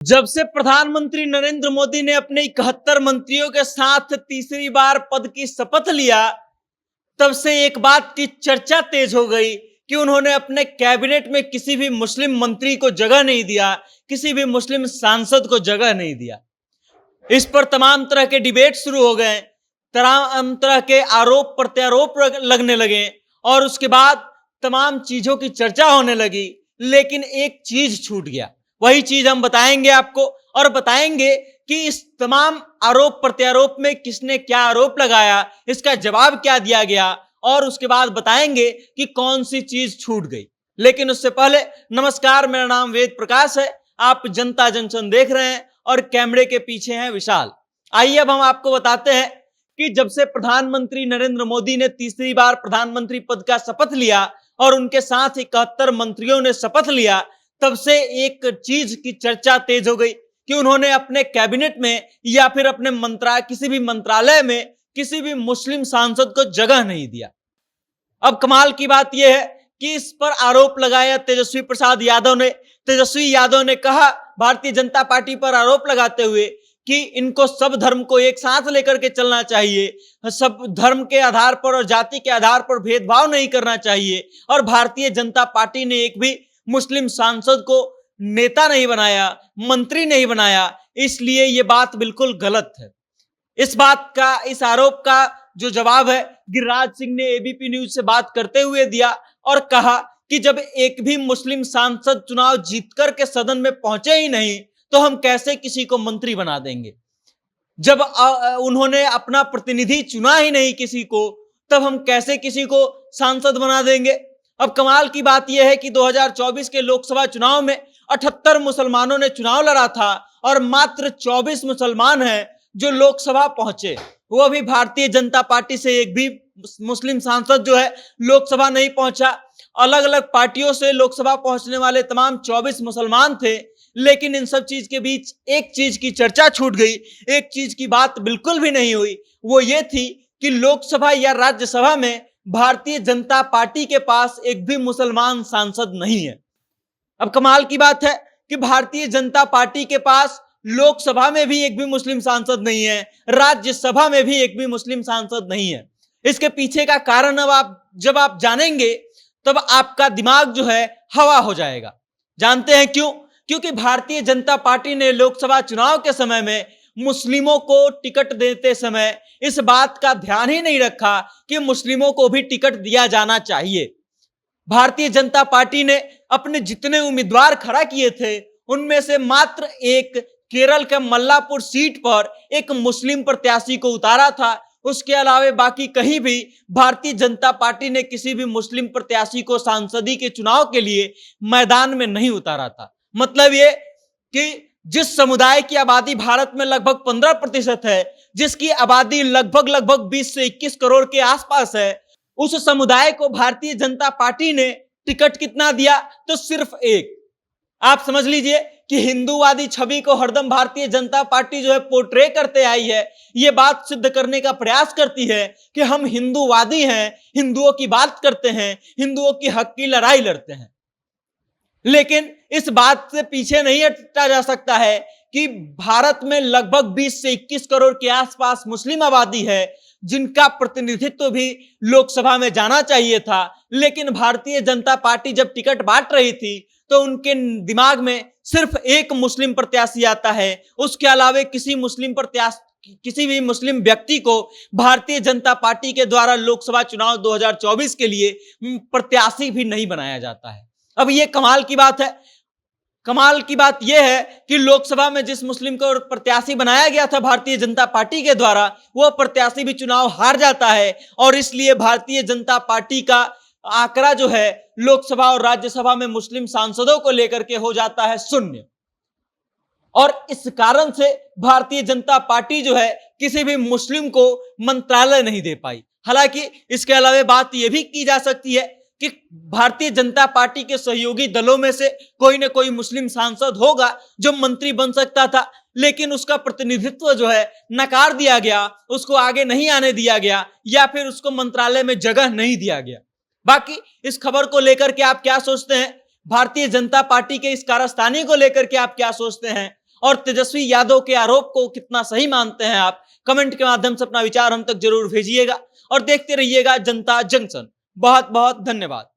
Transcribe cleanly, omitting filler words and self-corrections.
जब से प्रधानमंत्री नरेंद्र मोदी ने अपने 71 मंत्रियों के साथ तीसरी बार पद की शपथ लिया, तब से एक बात की चर्चा तेज हो गई कि उन्होंने अपने कैबिनेट में किसी भी मुस्लिम मंत्री को जगह नहीं दिया, किसी भी मुस्लिम सांसद को जगह नहीं दिया। इस पर तमाम तरह के डिबेट शुरू हो गए, तमाम तरह के आरोप प्रत्यारोप लगने लगे और उसके बाद तमाम चीजों की चर्चा होने लगी। लेकिन एक चीज छूट गया, वही चीज हम बताएंगे आपको और बताएंगे कि इस तमाम आरोप प्रत्यारोप में किसने क्या आरोप लगाया, इसका जवाब क्या दिया गया और उसके बाद बताएंगे कि कौन सी चीज छूट गई। लेकिन उससे पहले नमस्कार, मेरा नाम वेद प्रकाश है, आप जनता जंक्शन देख रहे हैं और कैमरे के पीछे हैं विशाल। आइए अब हम आपको बताते हैं कि जब से प्रधानमंत्री नरेंद्र मोदी ने तीसरी बार प्रधानमंत्री पद का शपथ लिया और उनके साथ 71 मंत्रियों ने शपथ लिया, तब से एक चीज की चर्चा तेज हो गई कि उन्होंने अपने कैबिनेट में या फिर अपने किसी भी मंत्रालय में किसी भी मुस्लिम सांसद को जगह नहीं दिया। अब कमाल की बात यह है कि इस पर आरोप लगाया तेजस्वी यादव ने कहा, भारतीय जनता पार्टी पर आरोप लगाते हुए कि इनको सब धर्म को एक साथ लेकर के चलना चाहिए, सब धर्म के आधार पर और जाति के आधार पर भेदभाव नहीं करना चाहिए और भारतीय जनता पार्टी ने एक भी मुस्लिम सांसद को नेता नहीं बनाया, मंत्री नहीं बनाया, इसलिए यह बात बिल्कुल गलत है। इस आरोप का जो जवाब है गिरिराज सिंह ने एबीपी न्यूज से बात करते हुए दिया और कहा कि जब एक भी मुस्लिम सांसद चुनाव जीतकर के सदन में पहुंचे ही नहीं तो हम कैसे किसी को मंत्री बना देंगे। जब उन्होंने अपना प्रतिनिधि चुना ही नहीं किसी को, तब हम कैसे किसी को सांसद बना देंगे। अब कमाल की बात यह है कि 2024 के लोकसभा चुनाव में 78 मुसलमानों ने चुनाव लड़ा था और मात्र 24 मुसलमान हैं जो लोकसभा पहुंचे। वो भी भारतीय जनता पार्टी से एक भी मुस्लिम सांसद जो है लोकसभा नहीं पहुंचा। अलग अलग पार्टियों से लोकसभा पहुंचने वाले तमाम 24 मुसलमान थे, लेकिन इन सब चीज के बीच एक चीज की चर्चा छूट गई, एक चीज की बात बिल्कुल भी नहीं हुई। वो ये थी कि लोकसभा या राज्यसभा में भारतीय जनता पार्टी के पास एक भी मुसलमान सांसद नहीं है। अब कमाल की बात है कि भारतीय जनता पार्टी के पास लोकसभा में भी एक भी मुस्लिम सांसद नहीं है, राज्यसभा में भी एक भी मुस्लिम सांसद नहीं है। इसके पीछे का कारण अब जब आप जानेंगे तब आपका दिमाग जो है हवा हो जाएगा। जानते हैं क्यों? क्योंकि भारतीय जनता पार्टी ने लोकसभा चुनाव के समय में मुस्लिमों को टिकट देते समय इस बात का ध्यान ही नहीं रखा कि मुस्लिमों को भी टिकट दिया जाना चाहिए। भारतीय जनता पार्टी ने अपने जितने उम्मीदवार खड़ा किए थे उनमें से मात्र एक केरल के मल्लापुर सीट पर एक मुस्लिम प्रत्याशी को उतारा था। उसके अलावा बाकी कहीं भी भारतीय जनता पार्टी ने किसी भी मुस्लिम प्रत्याशी को सांसदी के चुनाव के लिए मैदान में नहीं उतारा था। मतलब ये कि जिस समुदाय की आबादी भारत में लगभग 15% है, जिसकी आबादी लगभग 20 से 21 करोड़ के आसपास है, उस समुदाय को भारतीय जनता पार्टी ने टिकट कितना दिया? तो सिर्फ एक। आप समझ लीजिए कि हिंदूवादी छवि को हरदम भारतीय जनता पार्टी जो है पोर्ट्रे करते आई है, ये बात सिद्ध करने का प्रयास करती है कि हम हिंदूवादी हैं, हिंदुओं की बात करते हैं, हिंदुओं की हक की लड़ाई लड़ते हैं। लेकिन इस बात से पीछे नहीं हटा जा सकता है कि भारत में लगभग 20 से 21 करोड़ के आसपास मुस्लिम आबादी है, जिनका प्रतिनिधित्व भी लोकसभा में जाना चाहिए था। लेकिन भारतीय जनता पार्टी जब टिकट बांट रही थी तो उनके दिमाग में सिर्फ एक मुस्लिम प्रत्याशी आता है, उसके अलावा किसी भी मुस्लिम व्यक्ति को भारतीय जनता पार्टी के द्वारा लोकसभा चुनाव 2024 के लिए प्रत्याशी भी नहीं बनाया जाता है। अब ये कमाल की बात है। कमाल की बात यह है कि लोकसभा में जिस मुस्लिम को प्रत्याशी बनाया गया था भारतीय जनता पार्टी के द्वारा, वह प्रत्याशी भी चुनाव हार जाता है और इसलिए भारतीय जनता पार्टी का आंकड़ा जो है लोकसभा और राज्यसभा में मुस्लिम सांसदों को लेकर के हो जाता है 0। और इस कारण से भारतीय जनता पार्टी जो है किसी भी मुस्लिम को मंत्रालय नहीं दे पाई। हालांकि इसके अलावा बात यह भी की जा सकती है कि भारतीय जनता पार्टी के सहयोगी दलों में से कोई ना कोई मुस्लिम सांसद होगा जो मंत्री बन सकता था, लेकिन उसका प्रतिनिधित्व जो है नकार दिया गया, उसको आगे नहीं आने दिया गया या फिर उसको मंत्रालय में जगह नहीं दिया गया। बाकी इस खबर को लेकर के आप क्या सोचते हैं? भारतीय जनता पार्टी के इस कारस्तानी को लेकर के आप क्या सोचते हैं? और तेजस्वी यादव के आरोप को कितना सही मानते हैं आप? कमेंट के माध्यम से अपना विचार हम तक जरूर भेजिएगा और देखते रहिएगा जनता जंक्शन। बहुत बहुत धन्यवाद।